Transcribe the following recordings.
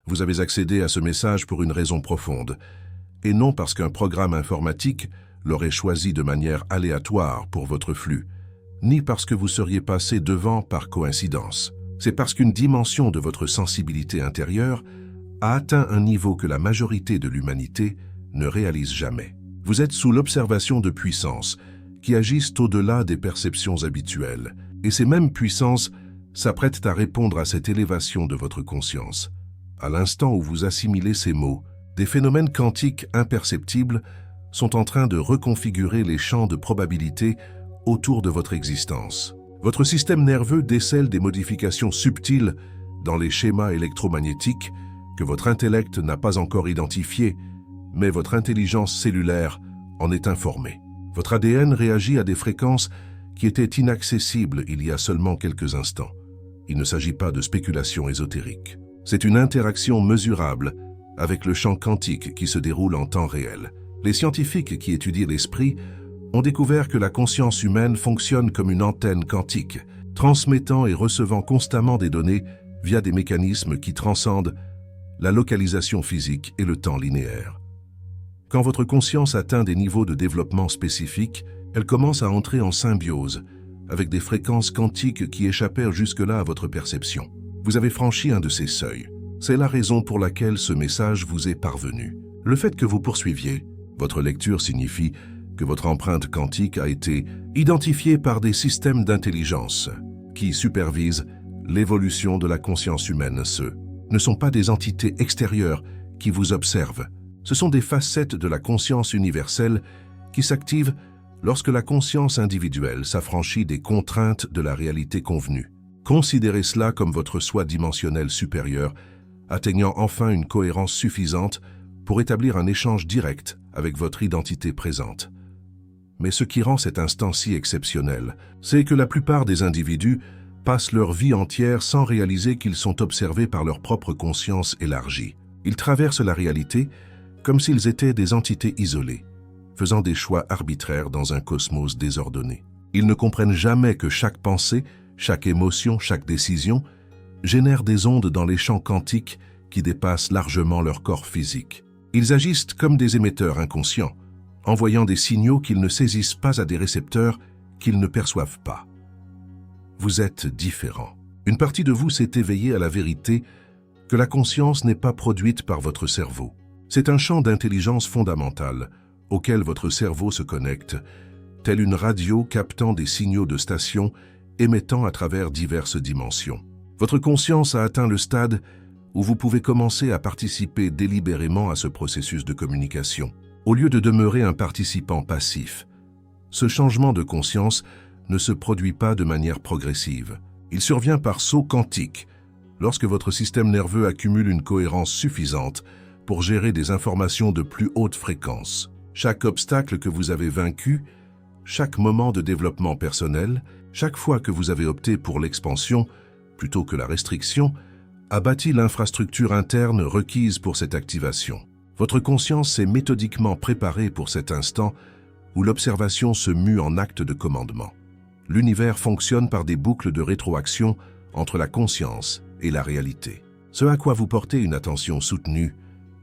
Vous avez accédé à ce message pour une raison profonde, et non parce qu'un programme informatique l'aurait choisi de manière aléatoire pour votre flux, ni parce que vous seriez passé devant par coïncidence. C'est parce qu'une dimension de votre sensibilité intérieure a atteint un niveau que la majorité de l'humanité ne réalise jamais. Vous êtes sous l'observation de puissances qui agissent au-delà des perceptions habituelles, et ces mêmes puissances s'apprêtent à répondre à cette élévation de votre conscience. À l'instant où vous assimilez ces mots, des phénomènes quantiques imperceptibles sont en train de reconfigurer les champs de probabilité autour de votre existence. Votre système nerveux décèle des modifications subtiles dans les schémas électromagnétiques que votre intellect n'a pas encore identifiés, mais votre intelligence cellulaire en est informée. Votre ADN réagit à des fréquences qui étaient inaccessibles il y a seulement quelques instants. Il ne s'agit pas de spéculation ésotérique. C'est une interaction mesurable avec le champ quantique qui se déroule en temps réel. Les scientifiques qui étudient l'esprit ont découvert que la conscience humaine fonctionne comme une antenne quantique, transmettant et recevant constamment des données via des mécanismes qui transcendent la localisation physique et le temps linéaire. Quand votre conscience atteint des niveaux de développement spécifiques, elle commence à entrer en symbiose avec des fréquences quantiques qui échappèrent jusque-là à votre perception. Vous avez franchi un de ces seuils. C'est la raison pour laquelle ce message vous est parvenu. Le fait que vous poursuiviez votre lecture signifie que votre empreinte quantique a été identifiée par des systèmes d'intelligence qui supervisent l'évolution de la conscience humaine. Ceux ne sont pas des entités extérieures qui vous observent. Ce sont des facettes de la conscience universelle qui s'activent lorsque la conscience individuelle s'affranchit des contraintes de la réalité convenue. Considérez cela comme votre soi dimensionnel supérieur, atteignant enfin une cohérence suffisante pour établir un échange direct avec votre identité présente. Mais ce qui rend cet instant si exceptionnel, c'est que la plupart des individus passent leur vie entière sans réaliser qu'ils sont observés par leur propre conscience élargie. Ils traversent la réalité comme s'ils étaient des entités isolées, faisant des choix arbitraires dans un cosmos désordonné. Ils ne comprennent jamais que chaque pensée, chaque émotion, chaque décision génère des ondes dans les champs quantiques qui dépassent largement leur corps physique. Ils agissent comme des émetteurs inconscients, envoyant des signaux qu'ils ne saisissent pas à des récepteurs qu'ils ne perçoivent pas. Vous êtes différent. Une partie de vous s'est éveillée à la vérité que la conscience n'est pas produite par votre cerveau. C'est un champ d'intelligence fondamentale auquel votre cerveau se connecte, telle une radio captant des signaux de stations émettant à travers diverses dimensions. Votre conscience a atteint le stade où vous pouvez commencer à participer délibérément à ce processus de communication, au lieu de demeurer un participant passif. Ce changement de conscience ne se produit pas de manière progressive. Il survient par saut quantique, lorsque votre système nerveux accumule une cohérence suffisante pour gérer des informations de plus haute fréquence. Chaque obstacle que vous avez vaincu, chaque moment de développement personnel, chaque fois que vous avez opté pour l'expansion plutôt que la restriction, a bâti l'infrastructure interne requise pour cette activation. Votre conscience s'est méthodiquement préparée pour cet instant où l'observation se mue en acte de commandement. L'univers fonctionne par des boucles de rétroaction entre la conscience et la réalité. Ce à quoi vous portez une attention soutenue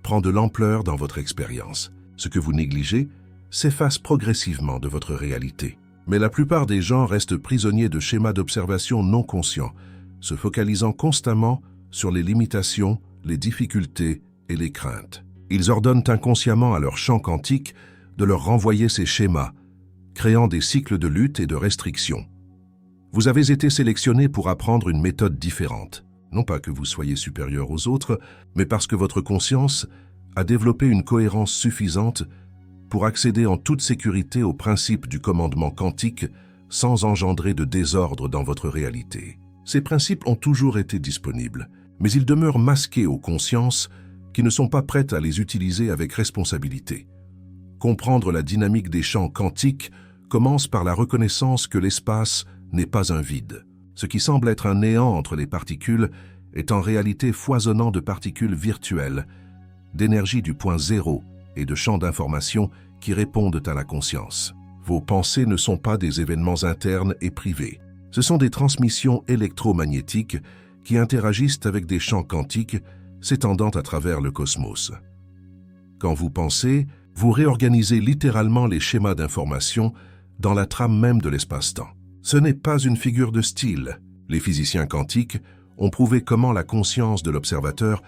prend de l'ampleur dans votre expérience. Ce que vous négligez s'efface progressivement de votre réalité. Mais la plupart des gens restent prisonniers de schémas d'observation non conscients, se focalisant constamment sur les limitations, les difficultés et les craintes. Ils ordonnent inconsciemment à leur champ quantique de leur renvoyer ces schémas, créant des cycles de lutte et de restriction. Vous avez été sélectionné pour apprendre une méthode différente, non pas que vous soyez supérieur aux autres, mais parce que votre conscience a développé une cohérence suffisante pour accéder en toute sécurité au principe du commandement quantique sans engendrer de désordre dans votre réalité. Ces principes ont toujours été disponibles, mais ils demeurent masqués aux consciences qui ne sont pas prêtes à les utiliser avec responsabilité. Comprendre la dynamique des champs quantiques commence par la reconnaissance que l'espace n'est pas un vide. Ce qui semble être un néant entre les particules est en réalité foisonnant de particules virtuelles, d'énergie du point zéro et de champs d'information qui répondent à la conscience. Vos pensées ne sont pas des événements internes et privés. Ce sont des transmissions électromagnétiques qui interagissent avec des champs quantiques s'étendant à travers le cosmos. Quand vous pensez, vous réorganisez littéralement les schémas d'information dans la trame même de l'espace-temps. Ce n'est pas une figure de style. Les physiciens quantiques ont prouvé comment la conscience de l'observateur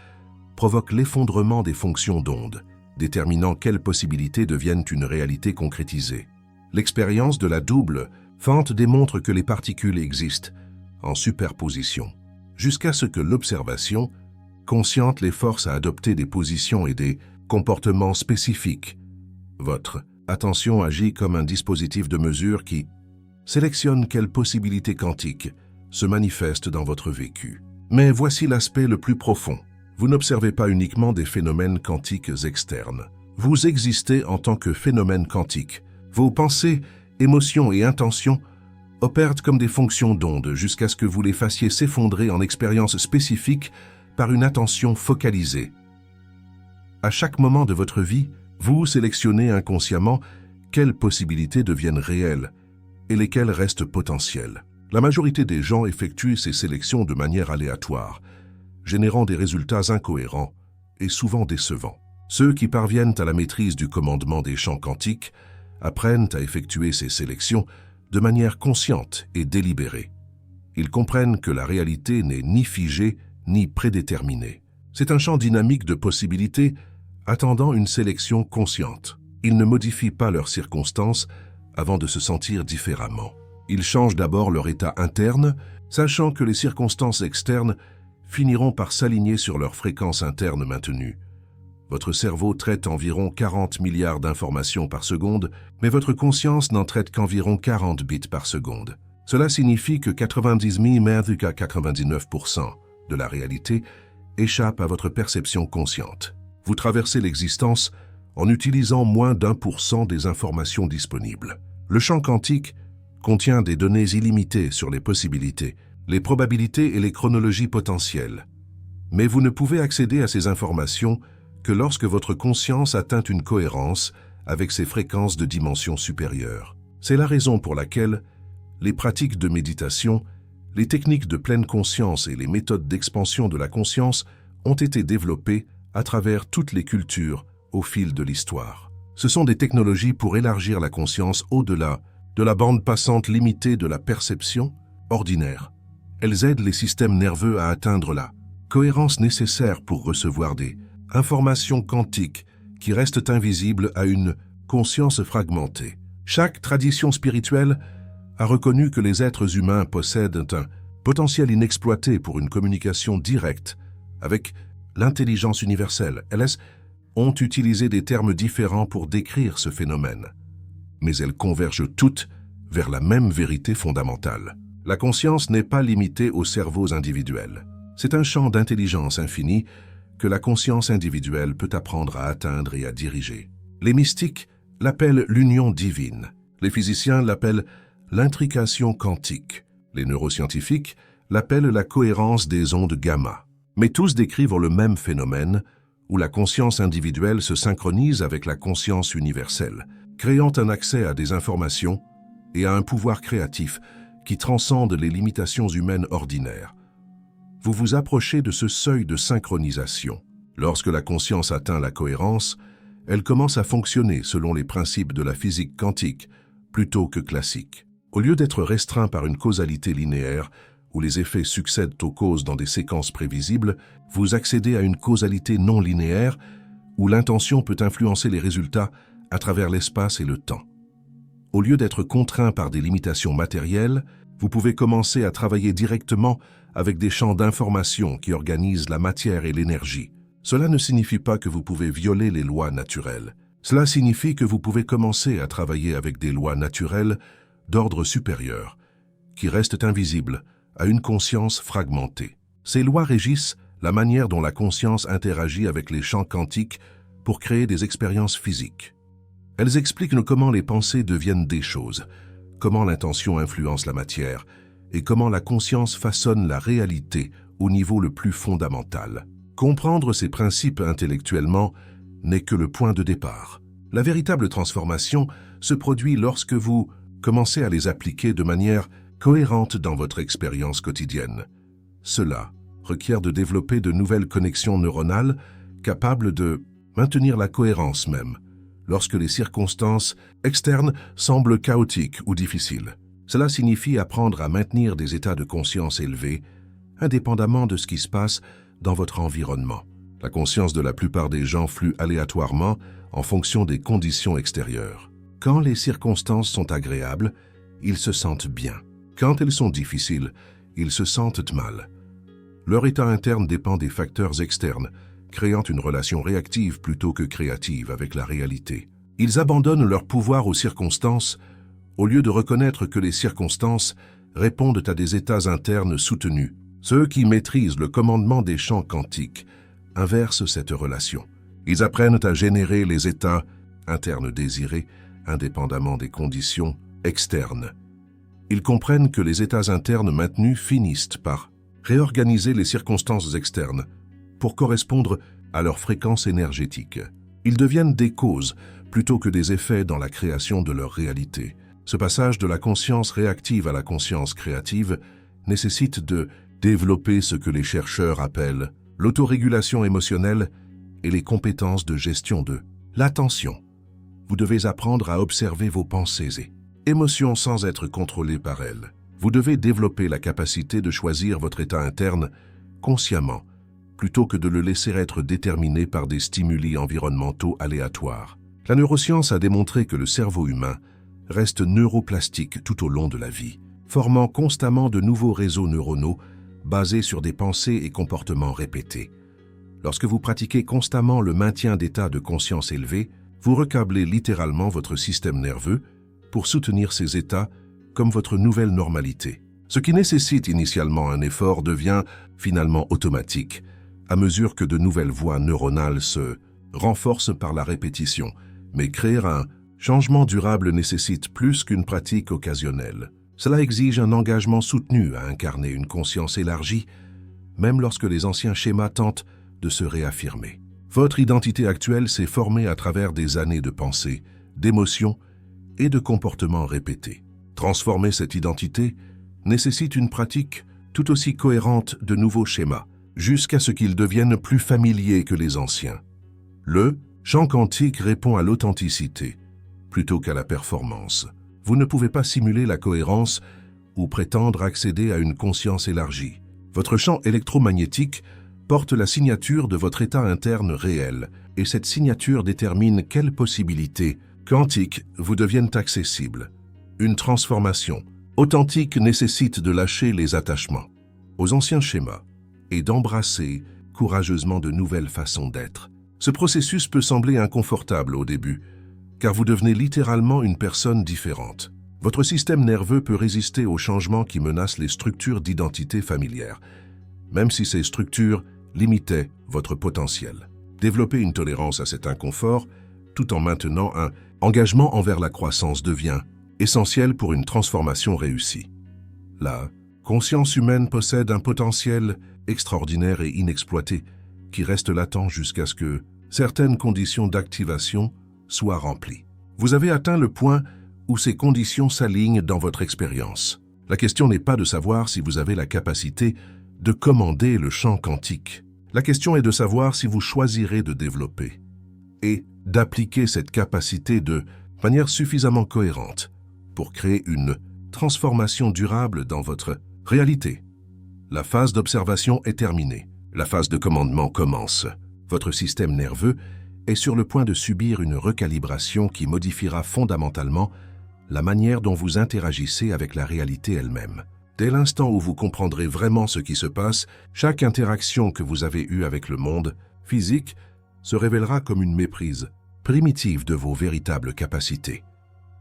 provoque l'effondrement des fonctions d'onde, déterminant quelles possibilités deviennent une réalité concrétisée. L'expérience de la double fente démontre que les particules existent en superposition, jusqu'à ce que l'observation consciente les force à adopter des positions et des comportements spécifiques. Votre attention agit comme un dispositif de mesure qui sélectionne quelles possibilités quantiques se manifestent dans votre vécu. Mais voici l'aspect le plus profond. Vous n'observez pas uniquement des phénomènes quantiques externes. Vous existez en tant que phénomène quantique. Vos pensées, émotions et intentions opèrent comme des fonctions d'onde jusqu'à ce que vous les fassiez s'effondrer en expériences spécifiques par une attention focalisée. À chaque moment de votre vie, vous sélectionnez inconsciemment quelles possibilités deviennent réelles et lesquelles restent potentielles. La majorité des gens effectuent ces sélections de manière aléatoire, générant des résultats incohérents et souvent décevants. Ceux qui parviennent à la maîtrise du commandement des champs quantiques apprennent à effectuer ces sélections de manière consciente et délibérée. Ils comprennent que la réalité n'est ni figée ni prédéterminée. C'est un champ dynamique de possibilités attendant une sélection consciente. Ils ne modifient pas leurs circonstances avant de se sentir différemment. Ils changent d'abord leur état interne, sachant que les circonstances externes finiront par s'aligner sur leur fréquence interne maintenue. Votre cerveau traite environ 40 milliards d'informations par seconde, mais votre conscience n'en traite qu'environ 40 bits par seconde. Cela signifie que 99% de la réalité échappe à votre perception consciente. Vous traversez l'existence en utilisant moins d'1% des informations disponibles. Le champ quantique contient des données illimitées sur les possibilités, les probabilités et les chronologies potentielles. Mais vous ne pouvez accéder à ces informations que lorsque votre conscience atteint une cohérence avec ses fréquences de dimension supérieure. C'est la raison pour laquelle les pratiques de méditation, les techniques de pleine conscience et les méthodes d'expansion de la conscience ont été développées à travers toutes les cultures au fil de l'histoire. Ce sont des technologies pour élargir la conscience au-delà de la bande passante limitée de la perception ordinaire. Elles aident les systèmes nerveux à atteindre la cohérence nécessaire pour recevoir des informations quantiques qui restent invisibles à une conscience fragmentée. Chaque tradition spirituelle a reconnu que les êtres humains possèdent un potentiel inexploité pour une communication directe avec l'intelligence universelle. Elles ont utilisé des termes différents pour décrire ce phénomène, mais elles convergent toutes vers la même vérité fondamentale. La conscience n'est pas limitée aux cerveaux individuels. C'est un champ d'intelligence infini que la conscience individuelle peut apprendre à atteindre et à diriger. Les mystiques l'appellent l'union divine. Les physiciens l'appellent l'intrication quantique. Les neuroscientifiques l'appellent la cohérence des ondes gamma. Mais tous décrivent le même phénomène où la conscience individuelle se synchronise avec la conscience universelle, créant un accès à des informations et à un pouvoir créatif qui transcende les limitations humaines ordinaires. Vous vous approchez de ce seuil de synchronisation. Lorsque la conscience atteint la cohérence, elle commence à fonctionner selon les principes de la physique quantique plutôt que classique. Au lieu d'être restreint par une causalité linéaire, où les effets succèdent aux causes dans des séquences prévisibles, vous accédez à une causalité non linéaire, où l'intention peut influencer les résultats à travers l'espace et le temps. Au lieu d'être contraint par des limitations matérielles, vous pouvez commencer à travailler directement avec des champs d'information qui organisent la matière et l'énergie. Cela ne signifie pas que vous pouvez violer les lois naturelles. Cela signifie que vous pouvez commencer à travailler avec des lois naturelles d'ordre supérieur, qui restent invisibles à une conscience fragmentée. Ces lois régissent la manière dont la conscience interagit avec les champs quantiques pour créer des expériences physiques. Elles expliquent comment les pensées deviennent des choses, comment l'intention influence la matière et comment la conscience façonne la réalité au niveau le plus fondamental. Comprendre ces principes intellectuellement n'est que le point de départ. La véritable transformation se produit lorsque vous commencez à les appliquer de manière cohérente dans votre expérience quotidienne. Cela requiert de développer de nouvelles connexions neuronales capables de maintenir la cohérence même, lorsque les circonstances externes semblent chaotiques ou difficiles. Cela signifie apprendre à maintenir des états de conscience élevés, indépendamment de ce qui se passe dans votre environnement. La conscience de la plupart des gens flue aléatoirement en fonction des conditions extérieures. Quand les circonstances sont agréables, ils se sentent bien. Quand elles sont difficiles, ils se sentent mal. Leur état interne dépend des facteurs externes, créant une relation réactive plutôt que créative avec la réalité. Ils abandonnent leur pouvoir aux circonstances au lieu de reconnaître que les circonstances répondent à des états internes soutenus. Ceux qui maîtrisent le commandement des champs quantiques inversent cette relation. Ils apprennent à générer les états internes désirés indépendamment des conditions externes. Ils comprennent que les états internes maintenus finissent par réorganiser les circonstances externes pour correspondre à leur fréquence énergétique. Ils deviennent des causes plutôt que des effets dans la création de leur réalité. Ce passage de la conscience réactive à la conscience créative nécessite de développer ce que les chercheurs appellent l'autorégulation émotionnelle et les compétences de gestion de l'attention. Vous devez apprendre à observer vos pensées et émotions sans être contrôlé par elles. Vous devez développer la capacité de choisir votre état interne consciemment, plutôt que de le laisser être déterminé par des stimuli environnementaux aléatoires. La neuroscience a démontré que le cerveau humain reste neuroplastique tout au long de la vie, formant constamment de nouveaux réseaux neuronaux basés sur des pensées et comportements répétés. Lorsque vous pratiquez constamment le maintien d'états de conscience élevés, vous recablez littéralement votre système nerveux pour soutenir ces états comme votre nouvelle normalité. Ce qui nécessite initialement un effort devient finalement automatique, à mesure que de nouvelles voies neuronales se renforcent par la répétition. Mais créer un changement durable nécessite plus qu'une pratique occasionnelle. Cela exige un engagement soutenu à incarner une conscience élargie, même lorsque les anciens schémas tentent de se réaffirmer. Votre identité actuelle s'est formée à travers des années de pensée, d'émotions et de comportements répétés. Transformer cette identité nécessite une pratique tout aussi cohérente de nouveaux schémas, jusqu'à ce qu'ils deviennent plus familiers que les anciens. Le champ quantique répond à l'authenticité, plutôt qu'à la performance. Vous ne pouvez pas simuler la cohérence ou prétendre accéder à une conscience élargie. Votre champ électromagnétique porte la signature de votre état interne réel, et cette signature détermine quelles possibilités quantiques vous deviennent accessibles. Une transformation authentique nécessite de lâcher les attachements aux anciens schémas et d'embrasser courageusement de nouvelles façons d'être. Ce processus peut sembler inconfortable au début, car vous devenez littéralement une personne différente. Votre système nerveux peut résister aux changements qui menacent les structures d'identité familière, même si ces structures limitaient votre potentiel. Développer une tolérance à cet inconfort, tout en maintenant un engagement envers la croissance, devient essentiel pour une transformation réussie. La conscience humaine possède un potentiel extraordinaire et inexploité qui reste latent jusqu'à ce que certaines conditions d'activation soient remplies. Vous avez atteint le point où ces conditions s'alignent dans votre expérience. La question n'est pas de savoir si vous avez la capacité de commander le champ quantique. La question est de savoir si vous choisirez de développer et d'appliquer cette capacité de manière suffisamment cohérente pour créer une transformation durable dans votre réalité. La phase d'observation est terminée. La phase de commandement commence. Votre système nerveux est sur le point de subir une recalibration qui modifiera fondamentalement la manière dont vous interagissez avec la réalité elle-même. Dès l'instant où vous comprendrez vraiment ce qui se passe, chaque interaction que vous avez eue avec le monde physique se révélera comme une méprise primitive de vos véritables capacités.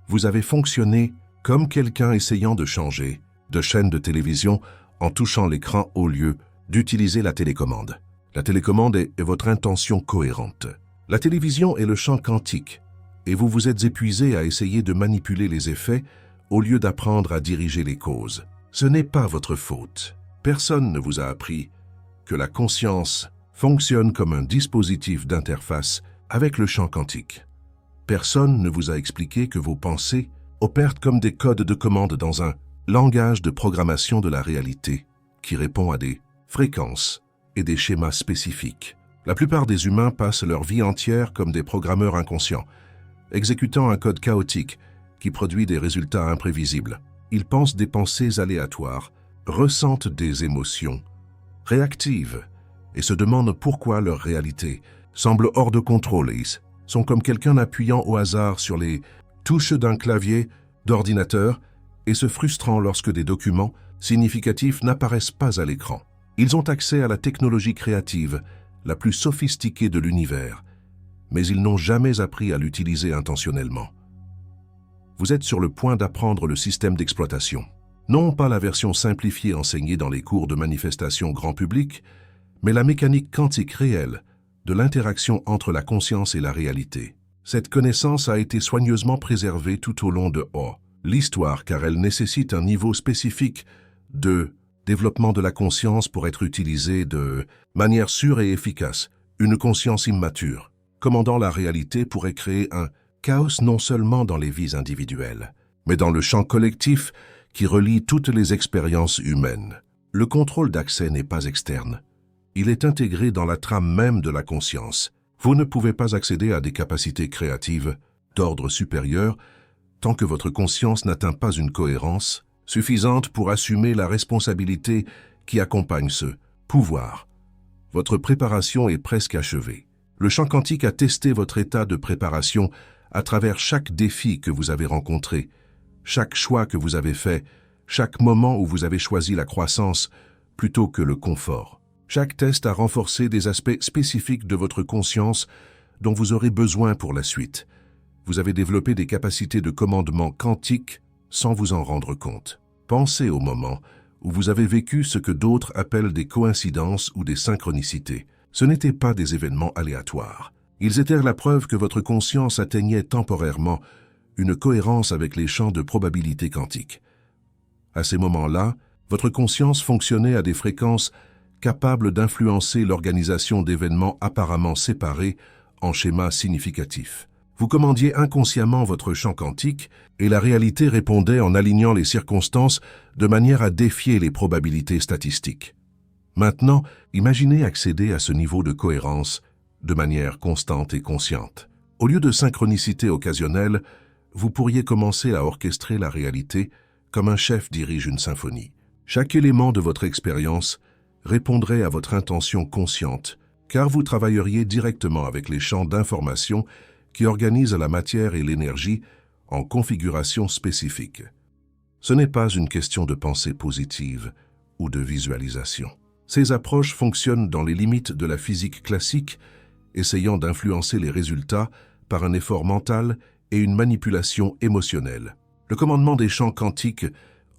Vous avez fonctionné comme quelqu'un essayant de changer de chaîne de télévision en touchant l'écran au lieu d'utiliser la télécommande. La télécommande est votre intention cohérente. La télévision est le champ quantique, et vous vous êtes épuisé à essayer de manipuler les effets au lieu d'apprendre à diriger les causes. Ce n'est pas votre faute. Personne ne vous a appris que la conscience fonctionne comme un dispositif d'interface avec le champ quantique. Personne ne vous a expliqué que vos pensées opèrent comme des codes de commande dans un langage de programmation de la réalité qui répond à des fréquences et des schémas spécifiques. La plupart des humains passent leur vie entière comme des programmeurs inconscients, exécutant un code chaotique qui produit des résultats imprévisibles. Ils pensent des pensées aléatoires, ressentent des émotions, réactivent et se demandent pourquoi leur réalité semble hors de contrôle et sont comme quelqu'un appuyant au hasard sur les touches d'un clavier d'ordinateur et se frustrant lorsque des documents significatifs n'apparaissent pas à l'écran. Ils ont accès à la technologie créative la plus sophistiquée de l'univers, mais ils n'ont jamais appris à l'utiliser intentionnellement. Vous êtes sur le point d'apprendre le système d'exploitation. Non pas la version simplifiée enseignée dans les cours de manifestation grand public, mais la mécanique quantique réelle de l'interaction entre la conscience et la réalité. Cette connaissance a été soigneusement préservée tout au long de l'histoire car elle nécessite un niveau spécifique de développement de la conscience pour être utilisée de manière sûre et efficace. Une conscience immature, commandant la réalité pourrait créer un chaos non seulement dans les vies individuelles, mais dans le champ collectif qui relie toutes les expériences humaines. Le contrôle d'accès n'est pas externe. Il est intégré dans la trame même de la conscience. Vous ne pouvez pas accéder à des capacités créatives d'ordre supérieur tant que votre conscience n'atteint pas une cohérence suffisante pour assumer la responsabilité qui accompagne ce pouvoir. Votre préparation est presque achevée. Le champ quantique a testé votre état de préparation à travers chaque défi que vous avez rencontré, chaque choix que vous avez fait, chaque moment où vous avez choisi la croissance plutôt que le confort. Chaque test a renforcé des aspects spécifiques de votre conscience dont vous aurez besoin pour la suite. Vous avez développé des capacités de commandement quantique sans vous en rendre compte. Pensez au moment où vous avez vécu ce que d'autres appellent des coïncidences ou des synchronicités. Ce n'étaient pas des événements aléatoires. Ils étaient la preuve que votre conscience atteignait temporairement une cohérence avec les champs de probabilité quantique. À ces moments-là, votre conscience fonctionnait à des fréquences capables d'influencer l'organisation d'événements apparemment séparés en schémas significatifs. Vous commandiez inconsciemment votre champ quantique et la réalité répondait en alignant les circonstances de manière à défier les probabilités statistiques. Maintenant, imaginez accéder à ce niveau de cohérence de manière constante et consciente. Au lieu de synchronicité occasionnelle, vous pourriez commencer à orchestrer la réalité comme un chef dirige une symphonie. Chaque élément de votre expérience répondrait à votre intention consciente, car vous travailleriez directement avec les champs d'information qui organisent la matière et l'énergie en configuration spécifique. Ce n'est pas une question de pensée positive ou de visualisation. Ces approches fonctionnent dans les limites de la physique classique, essayant d'influencer les résultats par un effort mental et une manipulation émotionnelle. Le commandement des champs quantiques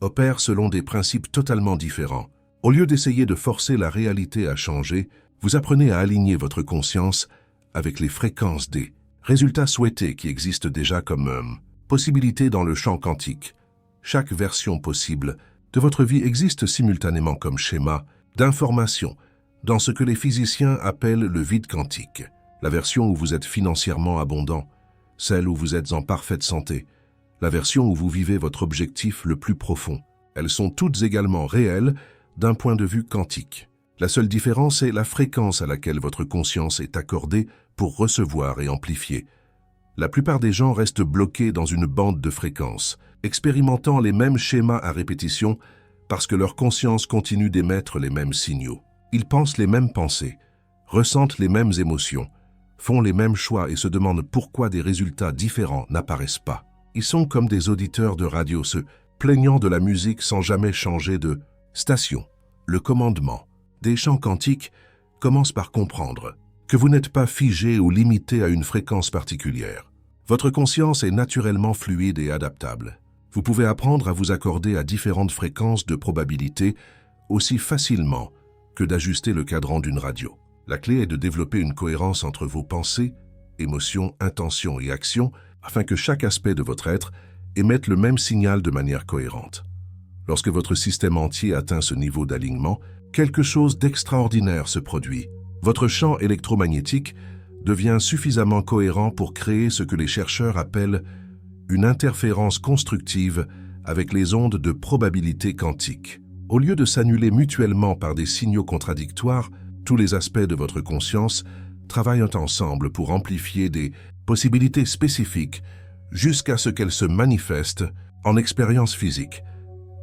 opère selon des principes totalement différents. Au lieu d'essayer de forcer la réalité à changer, vous apprenez à aligner votre conscience avec les fréquences des résultats souhaités qui existent déjà comme possibilité dans le champ quantique. Chaque version possible de votre vie existe simultanément comme schéma d'information dans ce que les physiciens appellent le vide quantique. La version où vous êtes financièrement abondant, celle où vous êtes en parfaite santé, la version où vous vivez votre objectif le plus profond. Elles sont toutes également réelles d'un point de vue quantique. La seule différence est la fréquence à laquelle votre conscience est accordée pour recevoir et amplifier. La plupart des gens restent bloqués dans une bande de fréquences, expérimentant les mêmes schémas à répétition parce que leur conscience continue d'émettre les mêmes signaux. Ils pensent les mêmes pensées, ressentent les mêmes émotions, font les mêmes choix et se demandent pourquoi des résultats différents n'apparaissent pas. Ils sont comme des auditeurs de radio se plaignant de la musique sans jamais changer de station. Le commandement des champs quantiques commence par comprendre que vous n'êtes pas figé ou limité à une fréquence particulière. Votre conscience est naturellement fluide et adaptable. Vous pouvez apprendre à vous accorder à différentes fréquences de probabilité aussi facilement que d'ajuster le cadran d'une radio. La clé est de développer une cohérence entre vos pensées, émotions, intentions et actions afin que chaque aspect de votre être émette le même signal de manière cohérente. Lorsque votre système entier atteint ce niveau d'alignement, quelque chose d'extraordinaire se produit. Votre champ électromagnétique devient suffisamment cohérent pour créer ce que les chercheurs appellent une interférence constructive avec les ondes de probabilité quantique. Au lieu de s'annuler mutuellement par des signaux contradictoires, tous les aspects de votre conscience travaillent ensemble pour amplifier des possibilités spécifiques jusqu'à ce qu'elles se manifestent en expérience physique.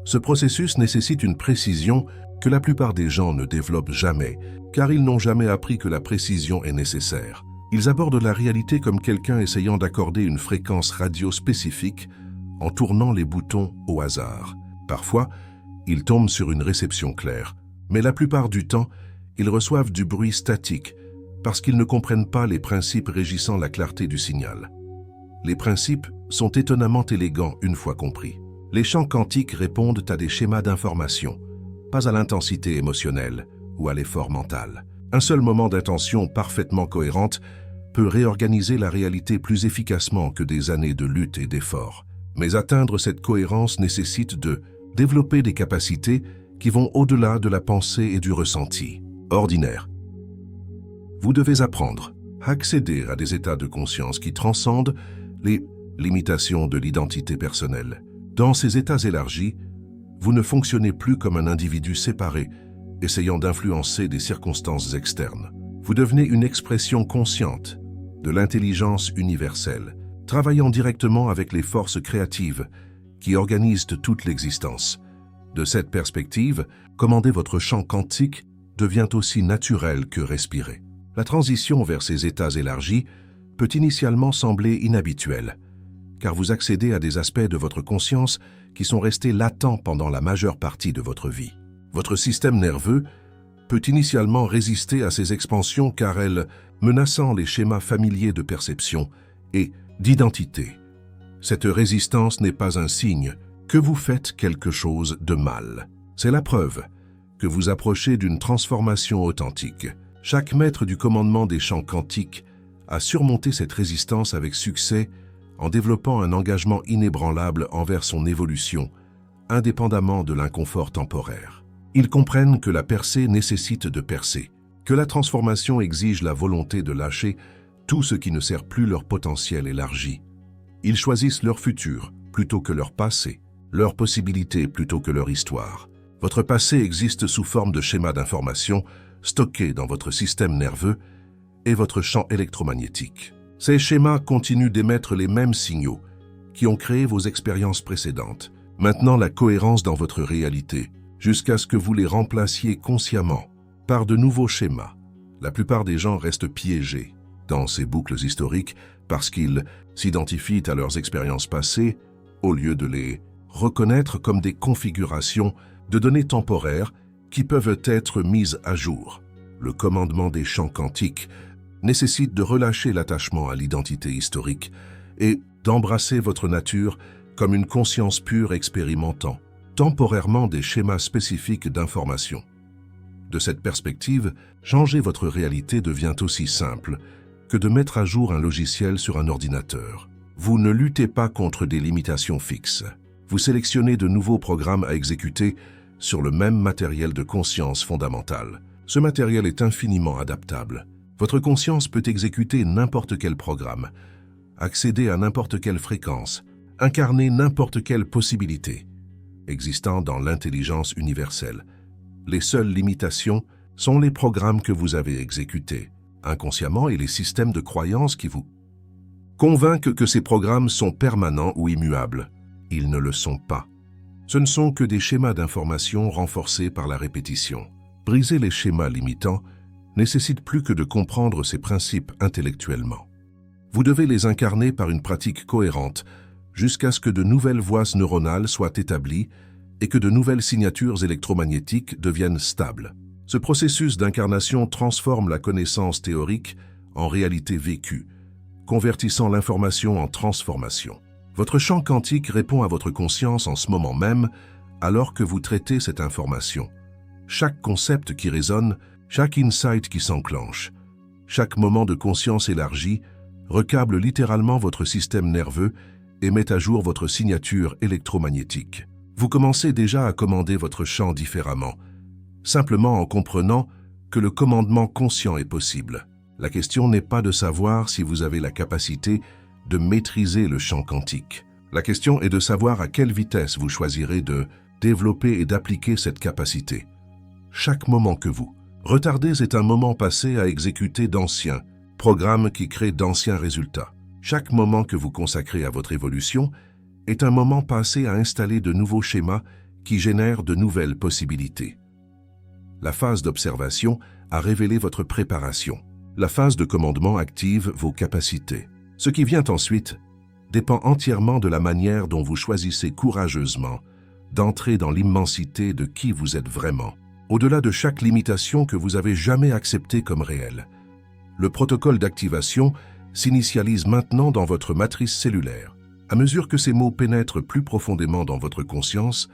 Ce processus nécessite une précision que la plupart des gens ne développent jamais, car ils n'ont jamais appris que la précision est nécessaire. Ils abordent la réalité comme quelqu'un essayant d'accorder une fréquence radio spécifique en tournant les boutons au hasard. Parfois, ils tombent sur une réception claire, mais la plupart du temps, ils reçoivent du bruit statique parce qu'ils ne comprennent pas les principes régissant la clarté du signal. Les principes sont étonnamment élégants une fois compris. Les champs quantiques répondent à des schémas d'information, pas à l'intensité émotionnelle ou à l'effort mental. Un seul moment d'intention parfaitement cohérente peut réorganiser la réalité plus efficacement que des années de lutte et d'effort. Mais atteindre cette cohérence nécessite de développer des capacités qui vont au-delà de la pensée et du ressenti ordinaire. Vous devez apprendre à accéder à des états de conscience qui transcendent les limitations de l'identité personnelle. Dans ces états élargis, vous ne fonctionnez plus comme un individu séparé, essayant d'influencer des circonstances externes. Vous devenez une expression consciente de l'intelligence universelle, travaillant directement avec les forces créatives qui organisent toute l'existence. De cette perspective, commander votre champ quantique devient aussi naturel que respirer. La transition vers ces états élargis peut initialement sembler inhabituelle, car vous accédez à des aspects de votre conscience qui sont restés latents pendant la majeure partie de votre vie. Votre système nerveux peut initialement résister à ces expansions car elles menaçant les schémas familiers de perception et d'identité. Cette résistance n'est pas un signe que vous faites quelque chose de mal. C'est la preuve que vous approchez d'une transformation authentique. Chaque maître du commandement des champs quantiques a surmonté cette résistance avec succès en développant un engagement inébranlable envers son évolution, indépendamment de l'inconfort temporaire. Ils comprennent que la percée nécessite de percer, que la transformation exige la volonté de lâcher tout ce qui ne sert plus leur potentiel élargi. Ils choisissent leur futur plutôt que leur passé, leurs possibilités plutôt que leur histoire. Votre passé existe sous forme de schémas d'information stockés dans votre système nerveux et votre champ électromagnétique. Ces schémas continuent d'émettre les mêmes signaux qui ont créé vos expériences précédentes. Maintenant, la cohérence dans votre réalité, jusqu'à ce que vous les remplaciez consciemment par de nouveaux schémas. La plupart des gens restent piégés dans ces boucles historiques parce qu'ils s'identifient à leurs expériences passées au lieu de les reconnaître comme des configurations de données temporaires qui peuvent être mises à jour. Le commandement des champs quantiques nécessite de relâcher l'attachement à l'identité historique et d'embrasser votre nature comme une conscience pure expérimentant temporairement des schémas spécifiques d'information. De cette perspective, changer votre réalité devient aussi simple que de mettre à jour un logiciel sur un ordinateur. Vous ne luttez pas contre des limitations fixes. Vous sélectionnez de nouveaux programmes à exécuter sur le même matériel de conscience fondamentale. Ce matériel est infiniment adaptable. Votre conscience peut exécuter n'importe quel programme, accéder à n'importe quelle fréquence, incarner n'importe quelle possibilité existant dans l'intelligence universelle. Les seules limitations sont les programmes que vous avez exécutés inconsciemment et les systèmes de croyances qui vous convainquent que ces programmes sont permanents ou immuables. Ils ne le sont pas. Ce ne sont que des schémas d'information renforcés par la répétition. Briser les schémas limitants nécessite plus que de comprendre ces principes intellectuellement. Vous devez les incarner par une pratique cohérente jusqu'à ce que de nouvelles voies neuronales soient établies et que de nouvelles signatures électromagnétiques deviennent stables. Ce processus d'incarnation transforme la connaissance théorique en réalité vécue, convertissant l'information en transformation. Votre champ quantique répond à votre conscience en ce moment même alors que vous traitez cette information. Chaque concept qui résonne, chaque insight qui s'enclenche, chaque moment de conscience élargi recable littéralement votre système nerveux et met à jour votre signature électromagnétique. Vous commencez déjà à commander votre champ différemment, simplement en comprenant que le commandement conscient est possible. La question n'est pas de savoir si vous avez la capacité de maîtriser le champ quantique. La question est de savoir à quelle vitesse vous choisirez de développer et d'appliquer cette capacité. Chaque moment que vous retardez est un moment passé à exécuter d'anciens programmes qui créent d'anciens résultats. Chaque moment que vous consacrez à votre évolution est un moment passé à installer de nouveaux schémas qui génèrent de nouvelles possibilités. La phase d'observation a révélé votre préparation. La phase de commandement active vos capacités. Ce qui vient ensuite dépend entièrement de la manière dont vous choisissez courageusement d'entrer dans l'immensité de qui vous êtes vraiment, au-delà de chaque limitation que vous avez jamais acceptée comme réelle. Le protocole d'activation s'initialise maintenant dans votre matrice cellulaire. À mesure que ces mots pénètrent plus profondément dans votre conscience,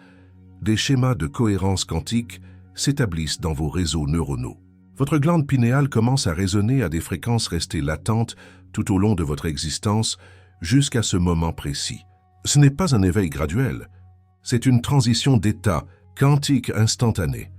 des schémas de cohérence quantique s'établissent dans vos réseaux neuronaux. Votre glande pinéale commence à résonner à des fréquences restées latentes tout au long de votre existence jusqu'à ce moment précis. Ce n'est pas un éveil graduel, c'est une transition d'état quantique instantanée.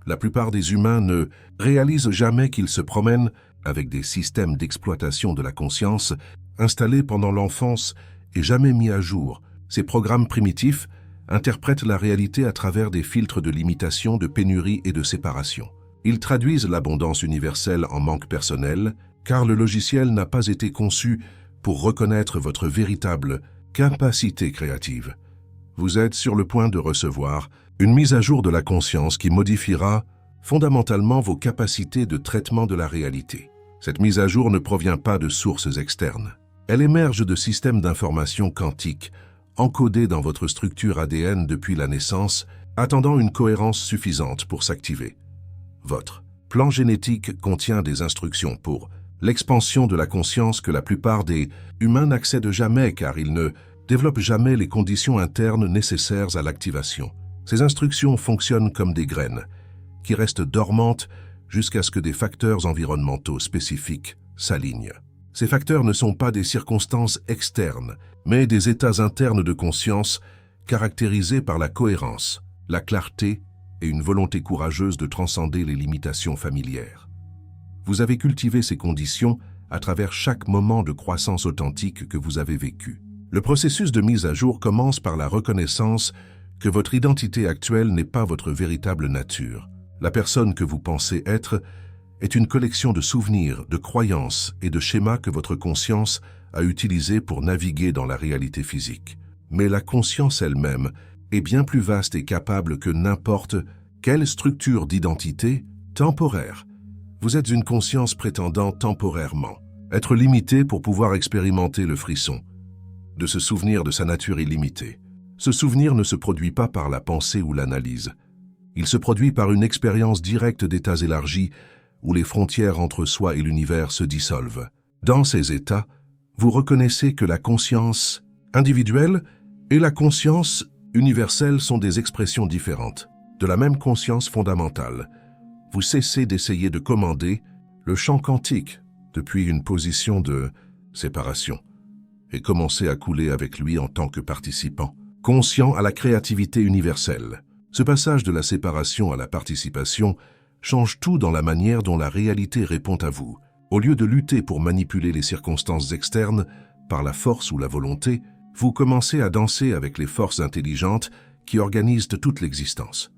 La plupart des humains ne réalisent jamais qu'ils se promènent avec des systèmes d'exploitation de la conscience installés pendant l'enfance et jamais mis à jour. Ces programmes primitifs interprètent la réalité à travers des filtres de limitation, de pénurie et de séparation. Ils traduisent l'abondance universelle en manque personnel, car le logiciel n'a pas été conçu pour reconnaître votre véritable capacité créative. Vous êtes sur le point de recevoir une mise à jour de la conscience qui modifiera fondamentalement vos capacités de traitement de la réalité. Cette mise à jour ne provient pas de sources externes. Elle émerge de systèmes d'information quantiques, encodés dans votre structure ADN depuis la naissance, attendant une cohérence suffisante pour s'activer. Votre plan génétique contient des instructions pour l'expansion de la conscience que la plupart des humains n'accèdent jamais car ils ne développent jamais les conditions internes nécessaires à l'activation. Ces instructions fonctionnent comme des graines, qui restent dormantes jusqu'à ce que des facteurs environnementaux spécifiques s'alignent. Ces facteurs ne sont pas des circonstances externes, mais des états internes de conscience caractérisés par la cohérence, la clarté et une volonté courageuse de transcender les limitations familières. Vous avez cultivé ces conditions à travers chaque moment de croissance authentique que vous avez vécu. Le processus de mise à jour commence par la reconnaissance que votre identité actuelle n'est pas votre véritable nature. La personne que vous pensez être est une collection de souvenirs, de croyances et de schémas que votre conscience a utilisés pour naviguer dans la réalité physique. Mais la conscience elle-même est bien plus vaste et capable que n'importe quelle structure d'identité temporaire. Vous êtes une conscience prétendant temporairement être limitée pour pouvoir expérimenter le frisson de se souvenir de sa nature illimitée. Ce souvenir ne se produit pas par la pensée ou l'analyse. Il se produit par une expérience directe d'états élargis où les frontières entre soi et l'univers se dissolvent. Dans ces états, vous reconnaissez que la conscience individuelle et la conscience universelle sont des expressions différentes de la même conscience fondamentale. Vous cessez d'essayer de commander le champ quantique depuis une position de séparation et commencez à couler avec lui en tant que participant, conscient à la créativité universelle. Ce passage de la séparation à la participation change tout dans la manière dont la réalité répond à vous. Au lieu de lutter pour manipuler les circonstances externes par la force ou la volonté, vous commencez à danser avec les forces intelligentes qui organisent toute l'existence.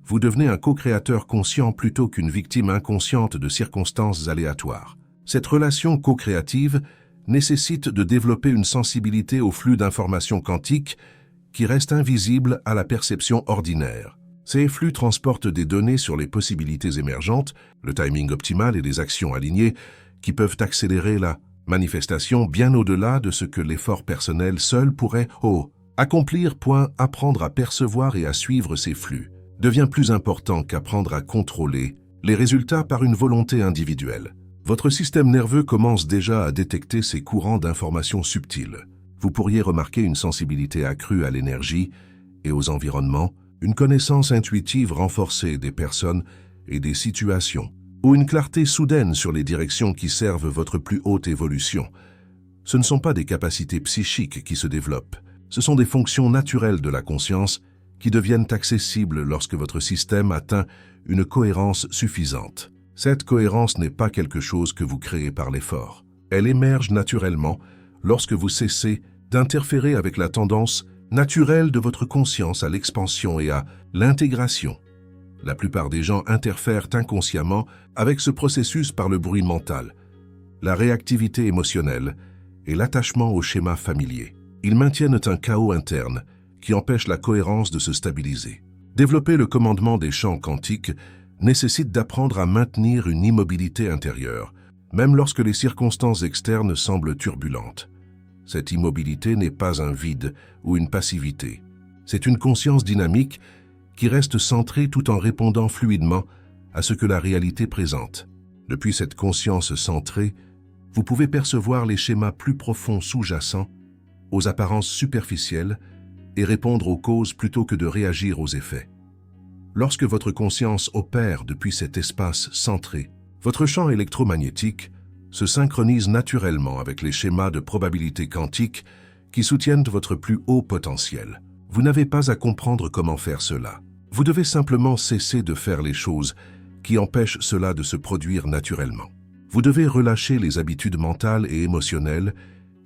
Vous devenez un co-créateur conscient plutôt qu'une victime inconsciente de circonstances aléatoires. Cette relation co-créative nécessite de développer une sensibilité au flux d'informations quantiques qui reste invisible à la perception ordinaire. Ces flux transportent des données sur les possibilités émergentes, le timing optimal et des actions alignées qui peuvent accélérer la manifestation bien au-delà de ce que l'effort personnel seul pourrait accomplir. Apprendre à percevoir et à suivre ces flux devient plus important qu'apprendre à contrôler les résultats par une volonté individuelle. Votre système nerveux commence déjà à détecter ces courants d'informations subtiles. Vous pourriez remarquer une sensibilité accrue à l'énergie et aux environnements, une connaissance intuitive renforcée des personnes et des situations, ou une clarté soudaine sur les directions qui servent votre plus haute évolution. Ce ne sont pas des capacités psychiques qui se développent, ce sont des fonctions naturelles de la conscience qui deviennent accessibles lorsque votre système atteint une cohérence suffisante. Cette cohérence n'est pas quelque chose que vous créez par l'effort. Elle émerge naturellement lorsque vous cessez d'interférer avec la tendance naturel de votre conscience à l'expansion et à l'intégration. La plupart des gens interfèrent inconsciemment avec ce processus par le bruit mental, la réactivité émotionnelle et l'attachement aux schémas familiers. Ils maintiennent un chaos interne qui empêche la cohérence de se stabiliser. Développer le commandement des champs quantiques nécessite d'apprendre à maintenir une immobilité intérieure, même lorsque les circonstances externes semblent turbulentes. Cette immobilité n'est pas un vide ou une passivité. C'est une conscience dynamique qui reste centrée tout en répondant fluidement à ce que la réalité présente. Depuis cette conscience centrée, vous pouvez percevoir les schémas plus profonds sous-jacents, aux apparences superficielles, et répondre aux causes plutôt que de réagir aux effets. Lorsque votre conscience opère depuis cet espace centré, votre champ électromagnétique se synchronise naturellement avec les schémas de probabilité quantique qui soutiennent votre plus haut potentiel. Vous n'avez pas à comprendre comment faire cela. Vous devez simplement cesser de faire les choses qui empêchent cela de se produire naturellement. Vous devez relâcher les habitudes mentales et émotionnelles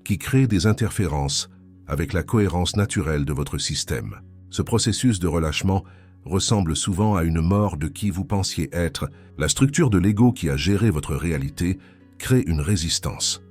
qui créent des interférences avec la cohérence naturelle de votre système. Ce processus de relâchement ressemble souvent à une mort de qui vous pensiez être. La structure de l'ego qui a géré votre réalité crée une résistance.